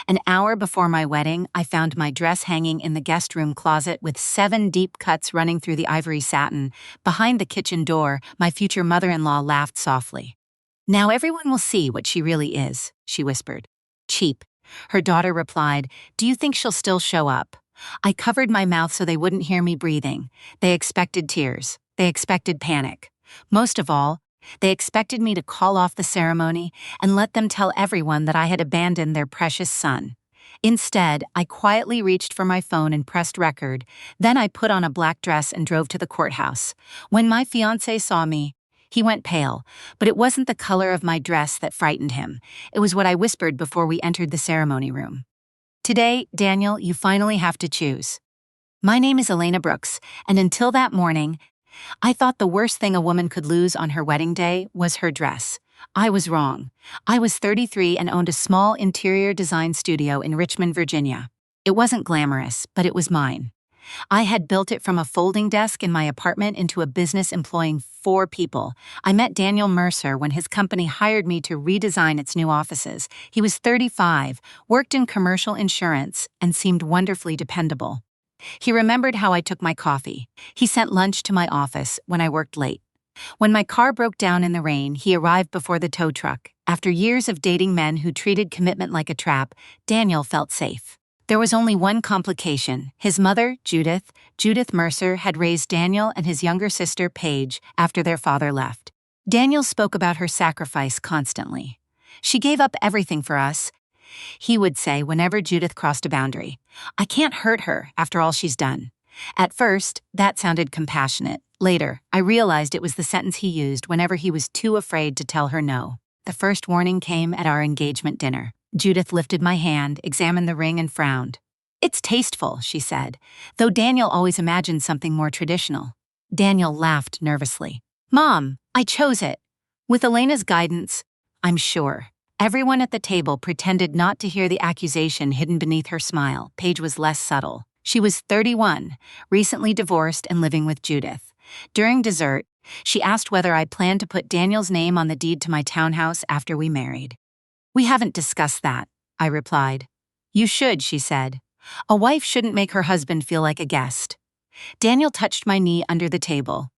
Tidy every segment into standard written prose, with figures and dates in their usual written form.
An hour before my wedding, I found my dress hanging in the guest room closet with 7 deep cuts running through the ivory satin. Behind the kitchen door, my future mother-in-law laughed softly. "Now everyone will see what she really is," she whispered. "Cheap." Her daughter replied, "Do you think she'll still show up?" I covered my mouth so they wouldn't hear me breathing. They expected tears. They expected panic. Most of all, they expected me to call off the ceremony and let them tell everyone that I had abandoned their precious son. Instead, I quietly reached for my phone and pressed record. Then I put on a black dress and drove to the courthouse. When my fiancé saw me, he went pale, but it wasn't the color of my dress that frightened him. It was what I whispered before we entered the ceremony room. "Today, Daniel, you finally have to choose." My name is Elena Brooks, and until that morning, I thought the worst thing a woman could lose on her wedding day was her dress. I was wrong. I was 33 and owned a small interior design studio in Richmond, Virginia. It wasn't glamorous, but it was mine. I had built it from a folding desk in my apartment into a business employing 4 people. I met Daniel Mercer when his company hired me to redesign its new offices. He was 35, worked in commercial insurance, and seemed wonderfully dependable. He remembered how I took my coffee. He sent lunch to my office when I worked late. When my car broke down in the rain, he arrived before the tow truck. After years of dating men who treated commitment like a trap, Daniel felt safe. There was only one complication. His mother, Judith Mercer, had raised Daniel and his younger sister, Paige, after their father left. Daniel spoke about her sacrifice constantly. "She gave up everything for us," he would say whenever Judith crossed a boundary. "I can't hurt her after all she's done." At first, that sounded compassionate. Later, I realized it was the sentence he used whenever he was too afraid to tell her no. The first warning came at our engagement dinner. Judith lifted my hand, examined the ring, and frowned. "It's tasteful," she said, though Daniel always imagined something more traditional. Daniel laughed nervously. "Mom, I chose it. With Elena's guidance, I'm sure." Everyone at the table pretended not to hear the accusation hidden beneath her smile. Paige was less subtle. She was 31, recently divorced and living with Judith. During dessert, she asked whether I planned to put Daniel's name on the deed to my townhouse after we married. "We haven't discussed that," I replied. "You should," she said. "A wife shouldn't make her husband feel like a guest." Daniel touched my knee under the table,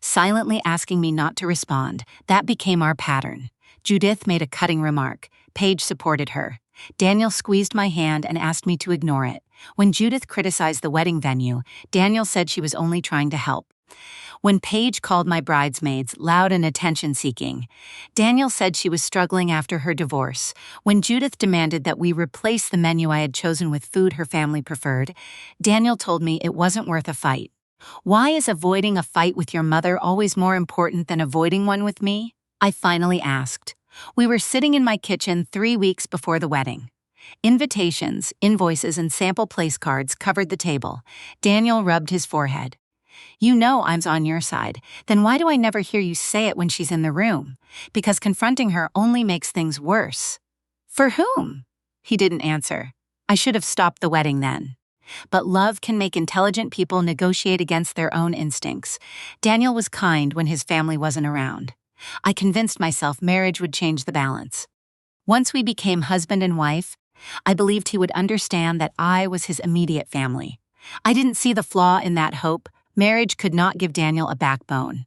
silently asking me not to respond. That became our pattern. Judith made a cutting remark. Paige supported her. Daniel squeezed my hand and asked me to ignore it. When Judith criticized the wedding venue, Daniel said she was only trying to help. When Paige called my bridesmaids loud and attention-seeking, Daniel said she was struggling after her divorce. When Judith demanded that we replace the menu I had chosen with food her family preferred, Daniel told me it wasn't worth a fight. "Why is avoiding a fight with your mother always more important than avoiding one with me?" I finally asked. We were sitting in my kitchen 3 weeks before the wedding. Invitations, invoices, and sample place cards covered the table. Daniel rubbed his forehead. "You know I'm on your side. Then why do I never hear you say it when she's in the room? Because confronting her only makes things worse." "For whom?" He didn't answer. I should have stopped the wedding then. But love can make intelligent people negotiate against their own instincts. Daniel was kind when his family wasn't around. I convinced myself marriage would change the balance. Once we became husband and wife, I believed he would understand that I was his immediate family. I didn't see the flaw in that hope. Marriage could not give Daniel a backbone.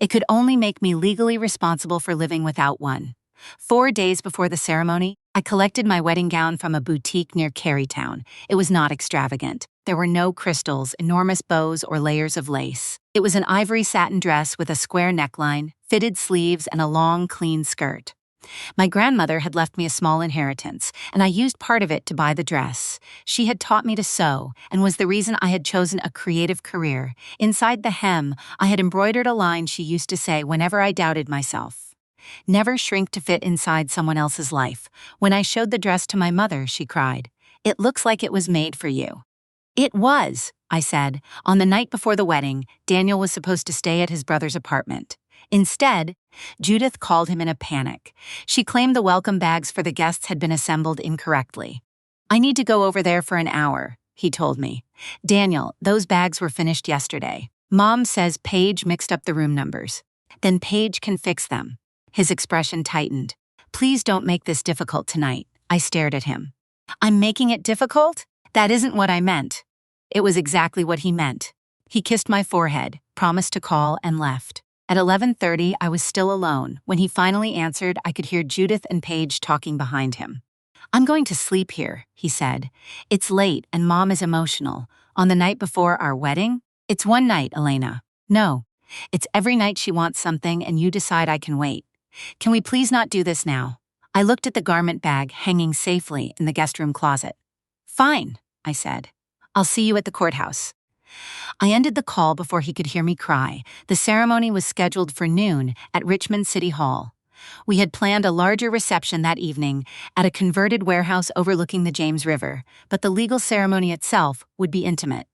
It could only make me legally responsible for living without one. 4 days before the ceremony, I collected my wedding gown from a boutique near Carytown. It was not extravagant. There were no crystals, enormous bows, or layers of lace. It was an ivory satin dress with a square neckline, fitted sleeves, and a long, clean skirt. My grandmother had left me a small inheritance, and I used part of it to buy the dress. She had taught me to sew, and was the reason I had chosen a creative career. Inside the hem, I had embroidered a line she used to say whenever I doubted myself. "Never shrink to fit inside someone else's life." When I showed the dress to my mother, she cried, "It looks like it was made for you." "It was," I said. On the night before the wedding, Daniel was supposed to stay at his brother's apartment. Instead, Judith called him in a panic. She claimed the welcome bags for the guests had been assembled incorrectly. "I need to go over there for an hour," he told me. "Daniel, those bags were finished yesterday. Mom says Paige mixed up the room numbers." "Then Paige can fix them." His expression tightened. "Please don't make this difficult tonight." I stared at him. I'm making it difficult? That isn't what I meant. It was exactly what he meant. He kissed my forehead, promised to call, and left. At 11:30, I was still alone. When he finally answered, I could hear Judith and Paige talking behind him. I'm going to sleep here, he said. It's late and Mom is emotional. On the night before our wedding? It's one night, Elena. No. It's every night she wants something and you decide I can wait. Can we please not do this now? I looked at the garment bag hanging safely in the guest room closet. Fine, I said. I'll see you at the courthouse. I ended the call before he could hear me cry. The ceremony was scheduled for noon at Richmond City Hall. We had planned a larger reception that evening at a converted warehouse overlooking the James River, but the legal ceremony itself would be intimate.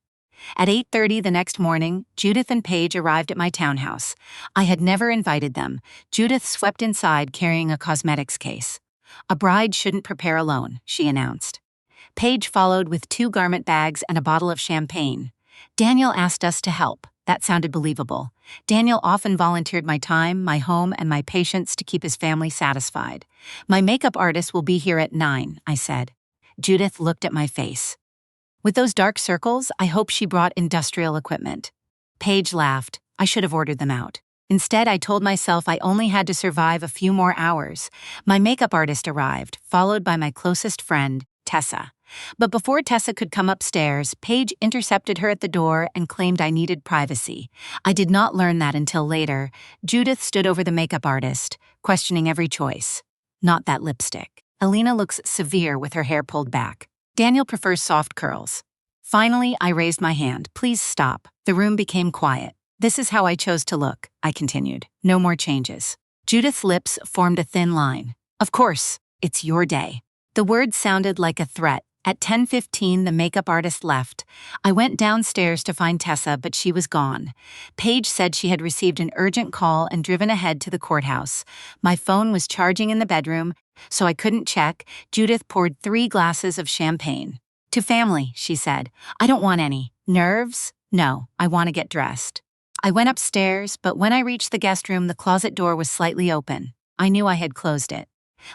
At 8:30 the next morning, Judith and Paige arrived at my townhouse. I had never invited them. Judith swept inside carrying a cosmetics case. A bride shouldn't prepare alone, she announced. Paige followed with 2 garment bags and a bottle of champagne. Daniel asked us to help. That sounded believable. Daniel often volunteered my time, my home, and my patience to keep his family satisfied. My makeup artist will be here at 9, I said. Judith looked at my face. With those dark circles, I hope she brought industrial equipment. Paige laughed. I should have ordered them out. Instead, I told myself I only had to survive a few more hours. My makeup artist arrived, followed by my closest friend, Tessa. But before Tessa could come upstairs, Paige intercepted her at the door and claimed I needed privacy. I did not learn that until later. Judith stood over the makeup artist, questioning every choice. Not that lipstick. Elena looks severe with her hair pulled back. Daniel prefers soft curls. Finally, I raised my hand. Please stop. The room became quiet. This is how I chose to look, I continued. No more changes. Judith's lips formed a thin line. Of course, it's your day. The word sounded like a threat. At 10:15, the makeup artist left. I went downstairs to find Tessa, but she was gone. Paige said she had received an urgent call and driven ahead to the courthouse. My phone was charging in the bedroom, so I couldn't check. Judith poured 3 glasses of champagne. To family, she said. I don't want any. Nerves? No, I want to get dressed. I went upstairs, but when I reached the guest room, the closet door was slightly open. I knew I had closed it.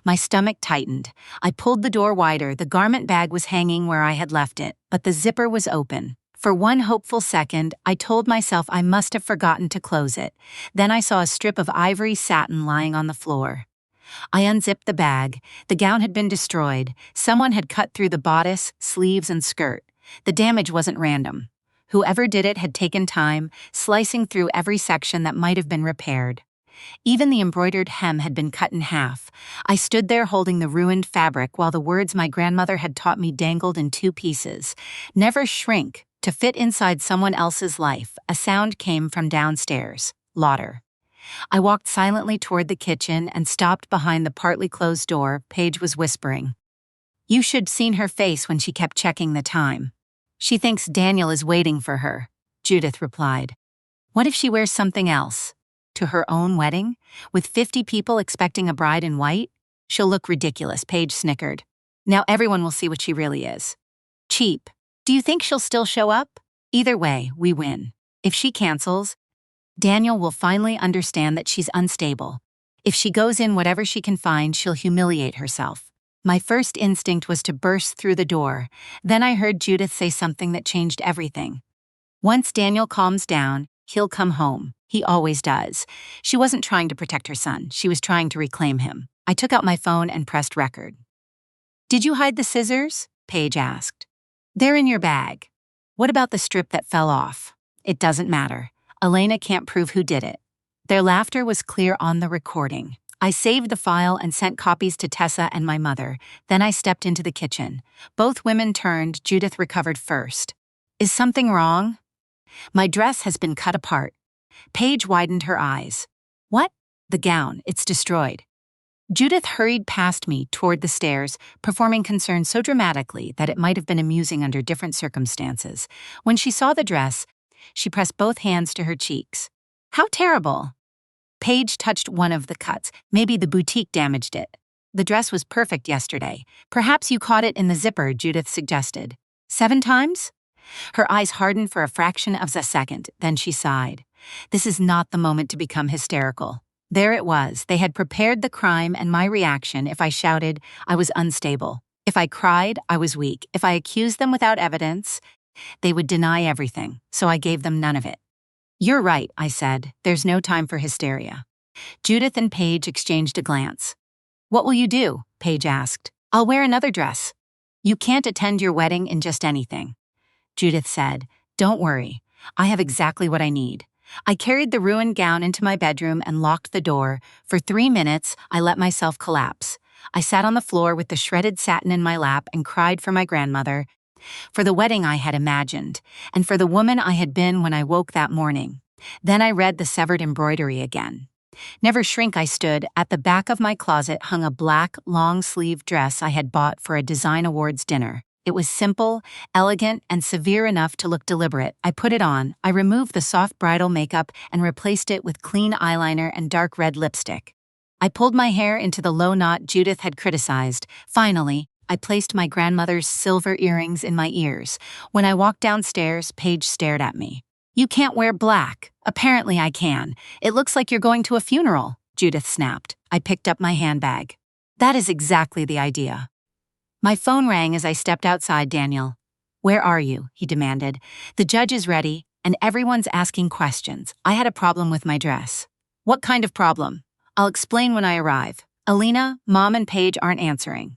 My stomach tightened. I pulled the door wider. The garment bag was hanging where I had left it, but the zipper was open. For one hopeful second, I told myself I must have forgotten to close it. Then I saw a strip of ivory satin lying on the floor. I unzipped the bag. The gown had been destroyed. Someone had cut through the bodice, sleeves, and skirt. The damage wasn't random. Whoever did it had taken time, slicing through every section that might have been repaired. Even the embroidered hem had been cut in half. I stood there holding the ruined fabric while the words my grandmother had taught me dangled in 2 pieces. Never shrink to fit inside someone else's life. A sound came from downstairs. Lauder. I walked silently toward the kitchen and stopped behind the partly closed door. Paige was whispering. You should seen her face when she kept checking the time. She thinks Daniel is waiting for her, Judith replied. What if she wears something else? To her own wedding? With 50 people expecting a bride in white? She'll look ridiculous, Paige snickered. Now everyone will see what she really is. Cheap. Do you think she'll still show up? Either way, we win. If she cancels, Daniel will finally understand that she's unstable. If she goes in whatever she can find, she'll humiliate herself. My first instinct was to burst through the door. Then I heard Judith say something that changed everything. Once Daniel calms down, he'll come home. He always does. She wasn't trying to protect her son. She was trying to reclaim him. I took out my phone and pressed record. Did you hide the scissors? Paige asked. They're in your bag. What about the strip that fell off? It doesn't matter. Elena can't prove who did it. Their laughter was clear on the recording. I saved the file and sent copies to Tessa and my mother. Then I stepped into the kitchen. Both women turned. Judith recovered first. Is something wrong? My dress has been cut apart. Paige widened her eyes. What? The gown. It's destroyed. Judith hurried past me toward the stairs, performing concern so dramatically that it might have been amusing under different circumstances. When she saw the dress, she pressed both hands to her cheeks. How terrible! Paige touched one of the cuts. Maybe the boutique damaged it. The dress was perfect yesterday. Perhaps you caught it in the zipper, Judith suggested. 7 times? Her eyes hardened for a fraction of a second, then she sighed. This is not the moment to become hysterical. There it was. They had prepared the crime, and my reaction, if I shouted, I was unstable. If I cried, I was weak. If I accused them without evidence, they would deny everything, so I gave them none of it. "You're right," I said. "There's no time for hysteria." Judith and Paige exchanged a glance. "What will you do?" Paige asked. "I'll wear another dress." "You can't attend your wedding in just anything." Judith said, "Don't worry. I have exactly what I need." I carried the ruined gown into my bedroom and locked the door. For 3 minutes, I let myself collapse. I sat on the floor with the shredded satin in my lap and cried for my grandmother, for the wedding I had imagined, and for the woman I had been when I woke that morning. Then I read the severed embroidery again. Never shrink, I stood. At the back of my closet hung a black, long-sleeved dress I had bought for a design awards dinner. It was simple, elegant, and severe enough to look deliberate. I put it on. I removed the soft bridal makeup and replaced it with clean eyeliner and dark red lipstick. I pulled my hair into the low knot Judith had criticized. Finally, I placed my grandmother's silver earrings in my ears. When I walked downstairs, Paige stared at me. "You can't wear black." "Apparently I can. It looks like you're going to a funeral," Judith snapped. I picked up my handbag. "That is exactly the idea." My phone rang as I stepped outside. "Daniel." "Where are you?" he demanded. "The judge is ready, and everyone's asking questions. I had a problem with my dress." "What kind of problem?" "I'll explain when I arrive." "Alina, Mom and Paige aren't answering."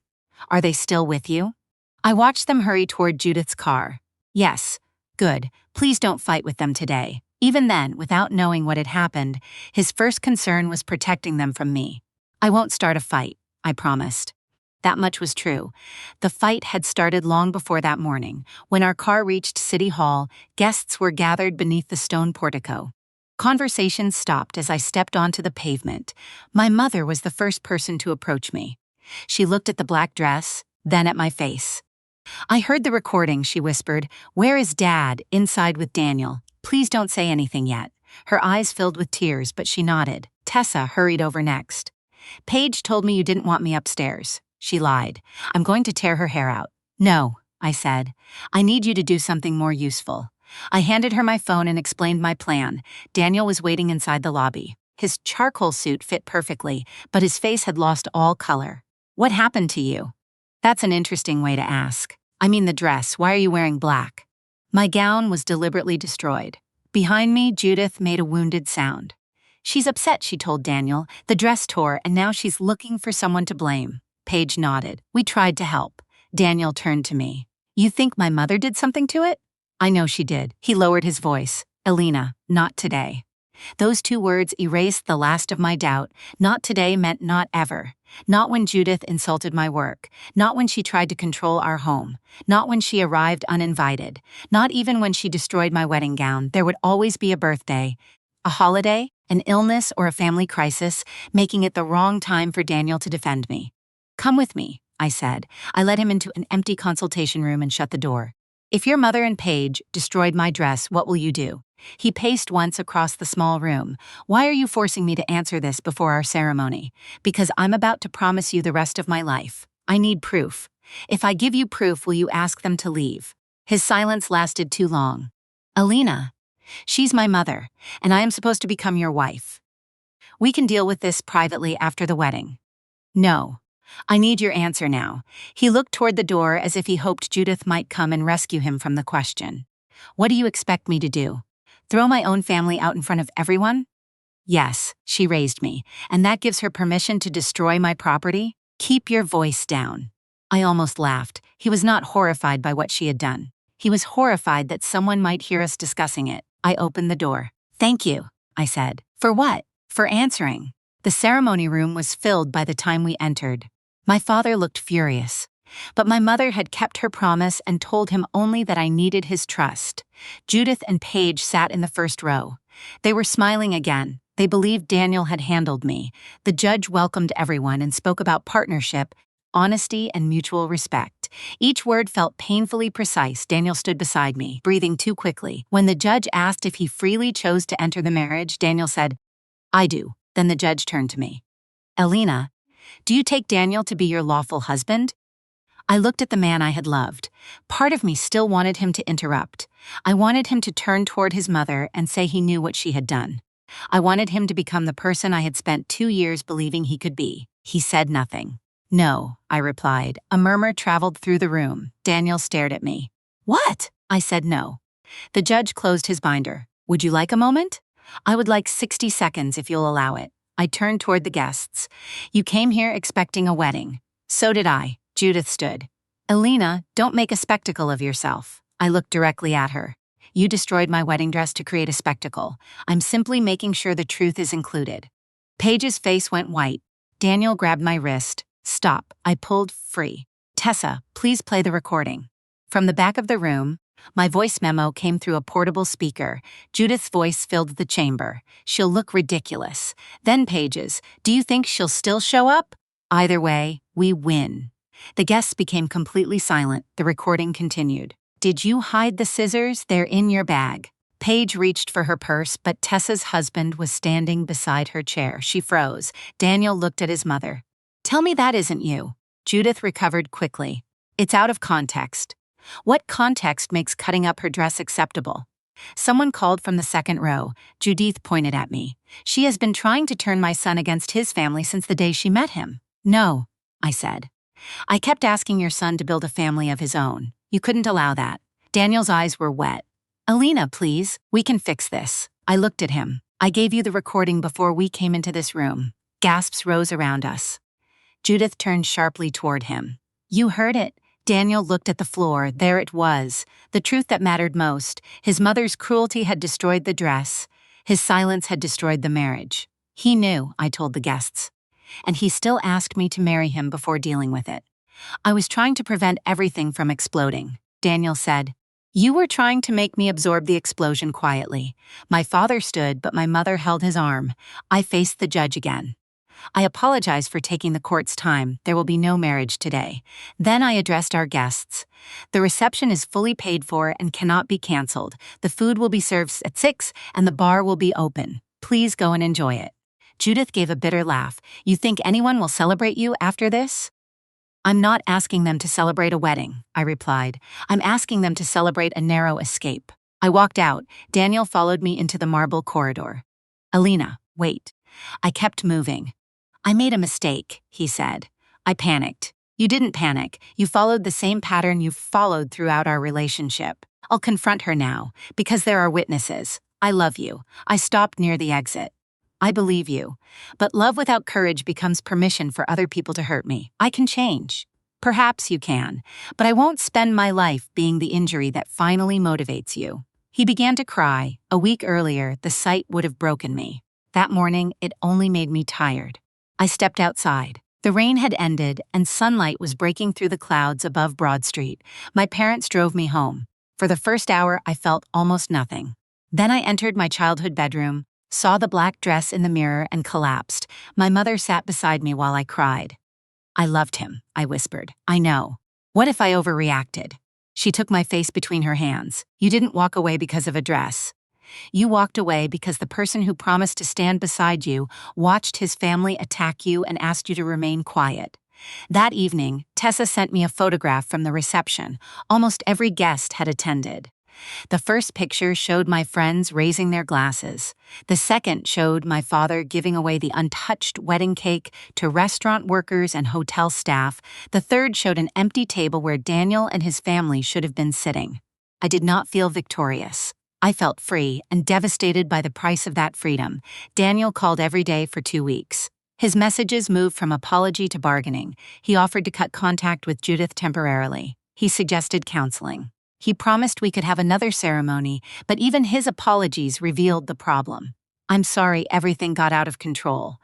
"Are they still with you?" I watched them hurry toward Judith's car. "Yes." "Good. Please don't fight with them today." Even then, without knowing what had happened, his first concern was protecting them from me. "I won't start a fight," I promised. That much was true. The fight had started long before that morning. When our car reached City Hall, guests were gathered beneath the stone portico. Conversation stopped as I stepped onto the pavement. My mother was the first person to approach me. She looked at the black dress, then at my face. "I heard the recording," she whispered. "Where is Dad?" "Inside with Daniel. Please don't say anything yet." Her eyes filled with tears, but she nodded. Tessa hurried over next. "Paige told me you didn't want me upstairs." She lied. "I'm going to tear her hair out." "No," I said. "I need you to do something more useful." I handed her my phone and explained my plan. Daniel was waiting inside the lobby. His charcoal suit fit perfectly, but his face had lost all color. "What happened to you?" "That's an interesting way to ask. I mean the dress. Why are you wearing black?" My gown was deliberately destroyed. Behind me, Judith made a wounded sound. "She's upset," she told Daniel. "The dress tore, and now she's looking for someone to blame." Paige nodded. "We tried to help." Daniel turned to me. "You think my mother did something to it?" "I know she did." He lowered his voice. "Alina, not today." Those 2 words erased the last of my doubt. Not today meant not ever. Not when Judith insulted my work. Not when she tried to control our home. Not when she arrived uninvited. Not even when she destroyed my wedding gown. There would always be a birthday, a holiday, an illness, or a family crisis, making it the wrong time for Daniel to defend me. "Come with me," I said. I led him into an empty consultation room and shut the door. "If your mother and Paige destroyed my dress, what will you do?" He paced once across the small room. "Why are you forcing me to answer this before our ceremony?" "Because I'm about to promise you the rest of my life. I need proof." "If I give you proof, will you ask them to leave?" His silence lasted too long. "Alina, she's my mother, and I am supposed to become your wife. We can deal with this privately after the wedding." "No. I need your answer now." He looked toward the door as if he hoped Judith might come and rescue him from the question. "What do you expect me to do? Throw my own family out in front of everyone?" "Yes," she raised me. "And that gives her permission to destroy my property?" "Keep your voice down." I almost laughed. He was not horrified by what she had done. He was horrified that someone might hear us discussing it. I opened the door. "Thank you," I said. "For what?" "For answering." The ceremony room was filled by the time we entered. My father looked furious. But my mother had kept her promise and told him only that I needed his trust. Judith and Paige sat in the first row. They were smiling again. They believed Daniel had handled me. The judge welcomed everyone and spoke about partnership, honesty, and mutual respect. Each word felt painfully precise. Daniel stood beside me, breathing too quickly. When the judge asked if he freely chose to enter the marriage, Daniel said, "I do." Then the judge turned to me. "Alina, do you take Daniel to be your lawful husband?" I looked at the man I had loved. Part of me still wanted him to interrupt. I wanted him to turn toward his mother and say he knew what she had done. I wanted him to become the person I had spent 2 years believing he could be. He said nothing. No, I replied. A murmur traveled through the room. Daniel stared at me. What? I said no. The judge closed his binder. Would you like a moment? I would like 60 seconds if you'll allow it. I turned toward the guests. You came here expecting a wedding. So did I. Judith stood. Alina, don't make a spectacle of yourself. I looked directly at her. You destroyed my wedding dress to create a spectacle. I'm simply making sure the truth is included. Paige's face went white. Daniel grabbed my wrist. Stop. I pulled free. Tessa, please play the recording. From the back of the room, my voice memo came through a portable speaker. Judith's voice filled the chamber. She'll look ridiculous. Then Paige's. Do you think she'll still show up? Either way, we win. The guests became completely silent. The recording continued. Did you hide the scissors? They're in your bag. Paige reached for her purse, but Tessa's husband was standing beside her chair. She froze. Daniel looked at his mother. Tell me that isn't you. Judith recovered quickly. It's out of context. What context makes cutting up her dress acceptable? Someone called from the second row. Judith pointed at me. She has been trying to turn my son against his family since the day she met him. No, I said. I kept asking your son to build a family of his own. You couldn't allow that. Daniel's eyes were wet. Alina, please, we can fix this. I looked at him. I gave you the recording before we came into this room. Gasps rose around us. Judith turned sharply toward him. You heard it. Daniel looked at the floor. There it was. The truth that mattered most. His mother's cruelty had destroyed the dress. His silence had destroyed the marriage. He knew, I told the guests. And he still asked me to marry him before dealing with it. I was trying to prevent everything from exploding. Daniel said, You were trying to make me absorb the explosion quietly. My father stood, but my mother held his arm. I faced the judge again. I apologize for taking the court's time. There will be no marriage today. Then I addressed our guests. The reception is fully paid for and cannot be canceled. The food will be served at 6 and the bar will be open. Please go and enjoy it. Judith gave a bitter laugh. You think anyone will celebrate you after this? I'm not asking them to celebrate a wedding, I replied. I'm asking them to celebrate a narrow escape. I walked out. Daniel followed me into the marble corridor. Alina, wait. I kept moving. I made a mistake, he said. I panicked. You didn't panic. You followed the same pattern you've followed throughout our relationship. I'll confront her now, because there are witnesses. I love you. I stopped near the exit. I believe you. But love without courage becomes permission for other people to hurt me. I can change. Perhaps you can. But I won't spend my life being the injury that finally motivates you. He began to cry. A week earlier, the sight would have broken me. That morning, it only made me tired. I stepped outside. The rain had ended, and sunlight was breaking through the clouds above Broad Street. My parents drove me home. For the first hour, I felt almost nothing. Then I entered my childhood bedroom, saw the black dress in the mirror, and collapsed. My mother sat beside me while I cried. I loved him, I whispered. I know. What if I overreacted? She took my face between her hands. You didn't walk away because of a dress. You walked away because the person who promised to stand beside you watched his family attack you and asked you to remain quiet. That evening, Tessa sent me a photograph from the reception. Almost every guest had attended. The first picture showed my friends raising their glasses. The second showed my father giving away the untouched wedding cake to restaurant workers and hotel staff. The third showed an empty table where Daniel and his family should have been sitting. I did not feel victorious. I felt free and devastated by the price of that freedom. Daniel called every day for 2 weeks. His messages moved from apology to bargaining. He offered to cut contact with Judith temporarily. He suggested counseling. He promised we could have another ceremony, but even his apologies revealed the problem. I'm sorry everything got out of control.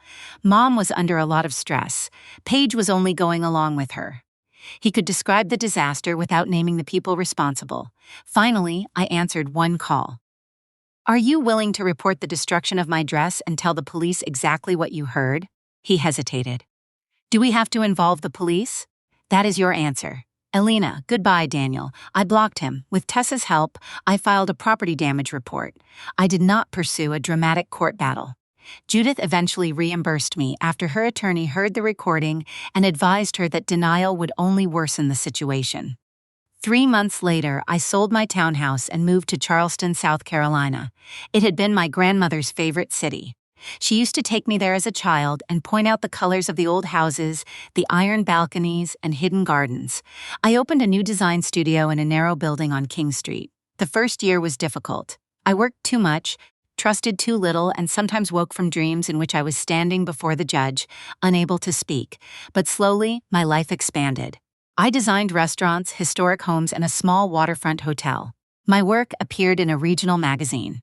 Mom was under a lot of stress. Paige was only going along with her. He could describe the disaster without naming the people responsible. Finally, I answered one call. Are you willing to report the destruction of my dress and tell the police exactly what you heard? He hesitated. Do we have to involve the police? That is your answer. Alina, goodbye, Daniel. I blocked him. With Tessa's help, I filed a property damage report. I did not pursue a dramatic court battle. Judith eventually reimbursed me after her attorney heard the recording and advised her that denial would only worsen the situation. 3 months later, I sold my townhouse and moved to Charleston, South Carolina. It had been my grandmother's favorite city. She used to take me there as a child and point out the colors of the old houses, the iron balconies, and hidden gardens. I opened a new design studio in a narrow building on King Street. The first year was difficult. I worked too much, trusted too little, and sometimes woke from dreams in which I was standing before the judge, unable to speak. But slowly, my life expanded. I designed restaurants, historic homes, and a small waterfront hotel. My work appeared in a regional magazine.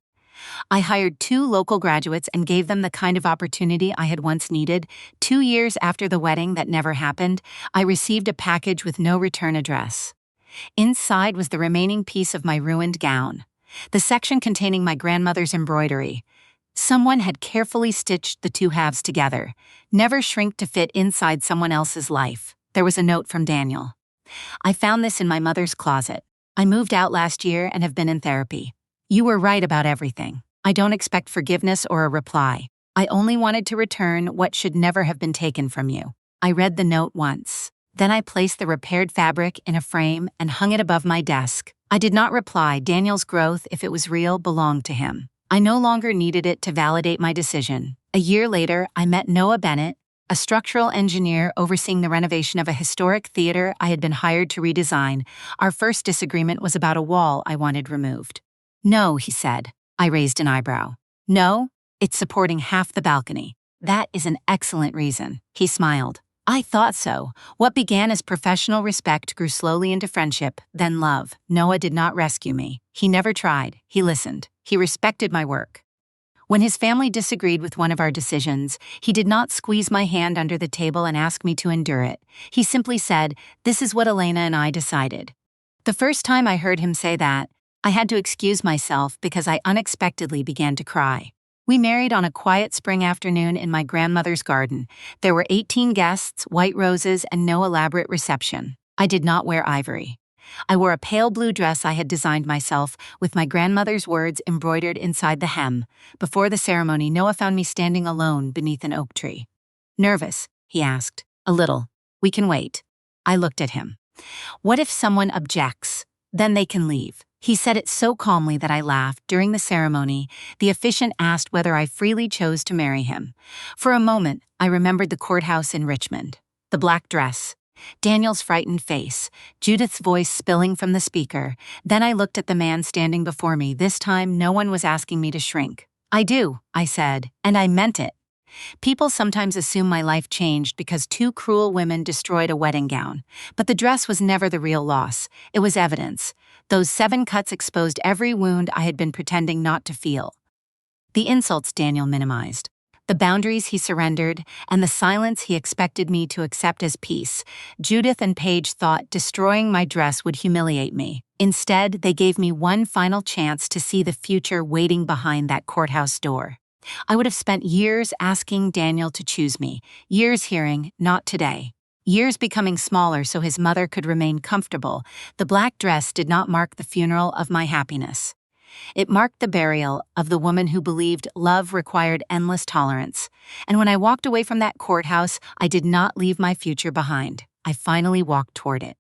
I hired 2 local graduates and gave them the kind of opportunity I had once needed. 2 years after the wedding that never happened, I received a package with no return address. Inside was the remaining piece of my ruined gown, the section containing my grandmother's embroidery. Someone had carefully stitched the 2 halves together. Never shrink to fit inside someone else's life. There was a note from Daniel. I found this in my mother's closet. I moved out last year and have been in therapy. You were right about everything. I don't expect forgiveness or a reply. I only wanted to return what should never have been taken from you. I read the note once. Then I placed the repaired fabric in a frame and hung it above my desk. I did not reply. Daniel's growth, if it was real, belonged to him. I no longer needed it to validate my decision. A year later, I met Noah Bennett, a structural engineer overseeing the renovation of a historic theater I had been hired to redesign. Our first disagreement was about a wall I wanted removed. No, he said. I raised an eyebrow. No, it's supporting half the balcony. That is an excellent reason. He smiled. I thought so. What began as professional respect grew slowly into friendship, then love. Noah did not rescue me. He never tried. He listened. He respected my work. When his family disagreed with one of our decisions, he did not squeeze my hand under the table and ask me to endure it. He simply said, "This is what Elena and I decided." The first time I heard him say that, I had to excuse myself because I unexpectedly began to cry. We married on a quiet spring afternoon in my grandmother's garden. There were 18 guests, white roses, and no elaborate reception. I did not wear ivory. I wore a pale blue dress I had designed myself, with my grandmother's words embroidered inside the hem. Before the ceremony, Noah found me standing alone beneath an oak tree. Nervous? He asked. A little. We can wait. I looked at him. What if someone objects? Then they can leave. He said it so calmly that I laughed. During the ceremony, the officiant asked whether I freely chose to marry him. For a moment, I remembered the courthouse in Richmond. The black dress. Daniel's frightened face, Judith's voice spilling from the speaker. Then I looked at the man standing before me. This time, no one was asking me to shrink. I do, I said, and I meant it. People sometimes assume my life changed because 2 cruel women destroyed a wedding gown. But the dress was never the real loss. It was evidence. Those 7 cuts exposed every wound I had been pretending not to feel. The insults Daniel minimized. The boundaries he surrendered, and the silence he expected me to accept as peace. Judith and Paige thought destroying my dress would humiliate me. Instead, they gave me one final chance to see the future waiting behind that courthouse door. I would have spent years asking Daniel to choose me, years hearing, "Not today." Years becoming smaller so his mother could remain comfortable. The black dress did not mark the funeral of my happiness. It marked the burial of the woman who believed love required endless tolerance. And when I walked away from that courthouse, I did not leave my future behind. I finally walked toward it.